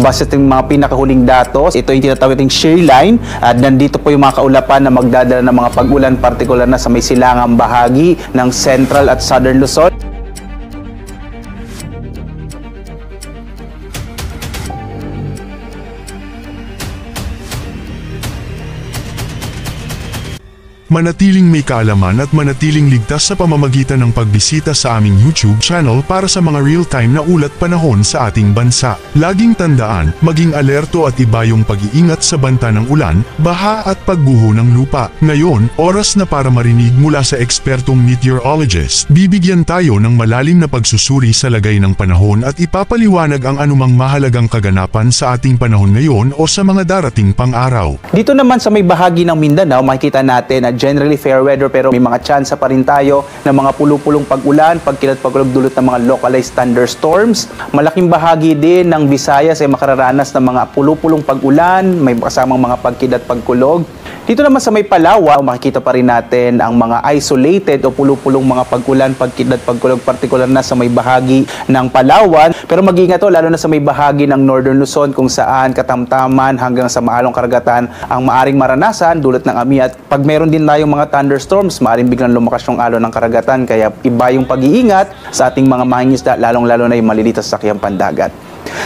Base sa mga pinakahuling datos, ito yung tinatawag nating shear line at nandito po yung mga kaulapan na magdadala ng mga pag-ulan, partikular na sa may silangang bahagi ng Central at Southern Luzon. Manatiling may kaalaman at manatiling ligtas sa pamamagitan ng pagbisita sa aming YouTube channel para sa mga real-time na ulat panahon sa ating bansa. Laging tandaan, maging alerto at iba yung pag-iingat sa banta ng ulan, baha at pagguho ng lupa. Ngayon, oras na para marinig mula sa ekspertong meteorologist. Bibigyan tayo ng malalim na pagsusuri sa lagay ng panahon at ipapaliwanag ang anumang mahalagang kaganapan sa ating panahon ngayon o sa mga darating pang-araw. Dito naman sa may bahagi ng Mindanao, makikita natin na generally fair weather pero may mga tsansa pa rin tayo ng mga pulupulong pag-ulan, pagkilat pagulog dulot ng mga localized thunderstorms. Malaking bahagi din ng Visayas ay makararanas ng mga pulupulong pag-ulan, may kasamang mga pagkilat pagkulog. Dito naman sa may Palawan, makikita pa rin natin ang mga isolated o pulupulong mga pag-ulan, pagkilat pagkulog, partikular na sa may bahagi ng Palawan. Pero mag-iingat to lalo na sa may bahagi ng Northern Luzon kung saan katamtaman hanggang sa maalong karagatan ang maaring maranasan dulot ng ami. At pag meron din tayong mga thunderstorms, maaring biglang lumakas yung alon ng karagatan. Kaya iba yung pag-iingat sa ating mga mangingisda, lalong-lalo na yung maliliit sa sakyang pandagat.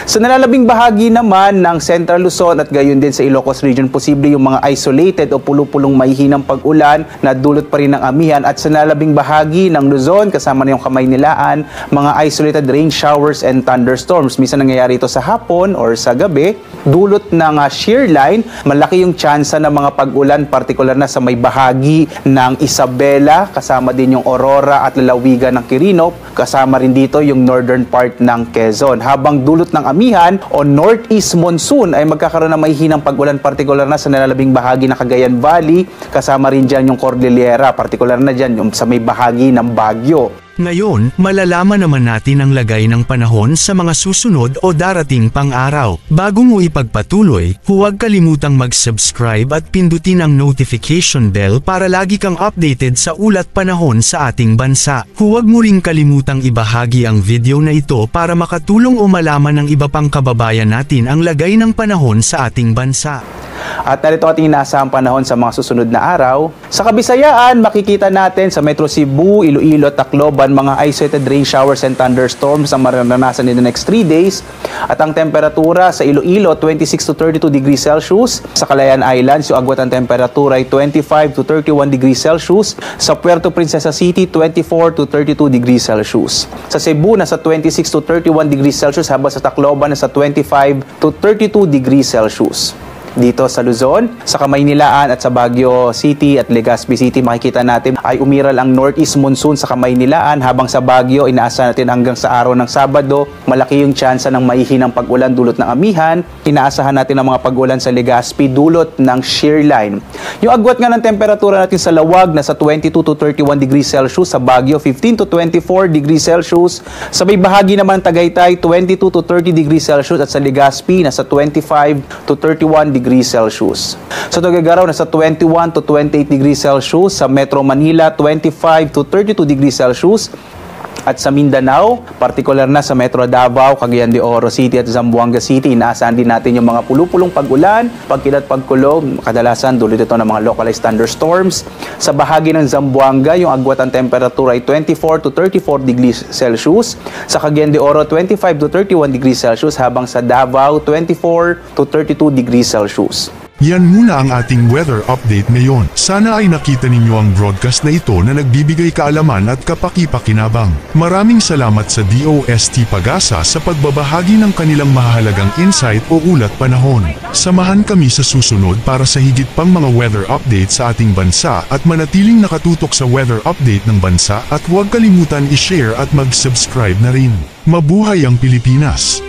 Sa nalalabing bahagi naman ng Central Luzon at gayon din sa Ilocos Region, posible yung mga isolated o pulupulong mahihinang pag-ulan na dulot pa rin ng amihan. At sa nalalabing bahagi ng Luzon, kasama na yung Kamaynilaan, mga isolated rain showers and thunderstorms. Minsan nangyayari ito sa hapon or sa gabi, dulot ng shear line. Malaki yung tsansa ng mga pag-ulan, partikular na sa may bahagi ng Isabela, kasama din yung Aurora at lalawigan ng Quirino, kasama rin dito yung northern part ng Quezon. Habang dulot ng amihan o northeast monsoon ay magkakaroon ng mahihinang pag-ulan, partikular na sa nalalabing bahagi ng Cagayan Valley, kasama rin dyan yung Cordillera, partikular na dyan yung sa may bahagi ng Baguio. Ngayon, malalaman naman natin ang lagay ng panahon sa mga susunod o darating pang-araw. Bago mo ipagpatuloy, huwag kalimutang mag-subscribe at pindutin ang notification bell para lagi kang updated sa ulat panahon sa ating bansa. Huwag mo ring kalimutang ibahagi ang video na ito para makatulong o malaman ng iba pang kababayan natin ang lagay ng panahon sa ating bansa. At narito ating inaasahang panahon sa mga susunod na araw. Sa Kabisayaan, makikita natin sa Metro Cebu, Iloilo at Tacloban, mga isolated rain showers and thunderstorms ang mararanasan in the next 3 days. At ang temperatura sa Iloilo, 26 to 32 degrees Celsius. Sa Calayan Islands, yung agwat ang temperatura ay 25 to 31 degrees Celsius. Sa Puerto Princesa City, 24 to 32 degrees Celsius. Sa Cebu, nasa 26 to 31 degrees Celsius, habang sa Tacloban, nasa 25 to 32 degrees Celsius. Dito sa Luzon, sa Kamaynilaan at sa Baguio City at Legazpi City, makikita natin ay umiral ang northeast monsoon sa Kamaynilaan, habang sa Baguio, inaasahan natin hanggang sa araw ng Sabado, malaki yung tsansa ng mahihinang pag-ulan dulot ng amihan. Inaasahan natin ang mga pag-ulan sa Legazpi dulot ng shear line. Yung agwat nga ng temperatura natin sa Lawag, nasa 22 to 31 degrees Celsius, sa Baguio, 15 to 24 degrees Celsius, sa may bahagi naman Tagaytay, 22 to 30 degrees Celsius, at sa Legazpi, nasa 25 to 31 degrees Celsius. Sa Tuguegarao, nasa 21 to 28 degrees Celsius. Sa Metro Manila, 25 to 32 degrees Celsius. At sa Mindanao, partikular na sa Metro Davao, Cagayan de Oro City at Zamboanga City, inaasahan din natin yung mga pulupulong pag-ulan, pagkilat pagkulog, kadalasan dulot ito ng mga localized thunderstorms. Sa bahagi ng Zamboanga, yung agwat ang temperatura ay 24 to 34 degrees Celsius. Sa Cagayan de Oro, 25 to 31 degrees Celsius, habang sa Davao, 24 to 32 degrees Celsius. Yan muna ang ating weather update ngayon. Sana ay nakita ninyo ang broadcast na ito na nagbibigay kaalaman at kapaki-pakinabang. Maraming salamat sa DOST Pag-asa sa pagbabahagi ng kanilang mahalagang insight o ulat panahon. Samahan kami sa susunod para sa higit pang mga weather update sa ating bansa at manatiling nakatutok sa weather update ng bansa, at huwag kalimutan i-share at mag-subscribe na rin. Mabuhay ang Pilipinas!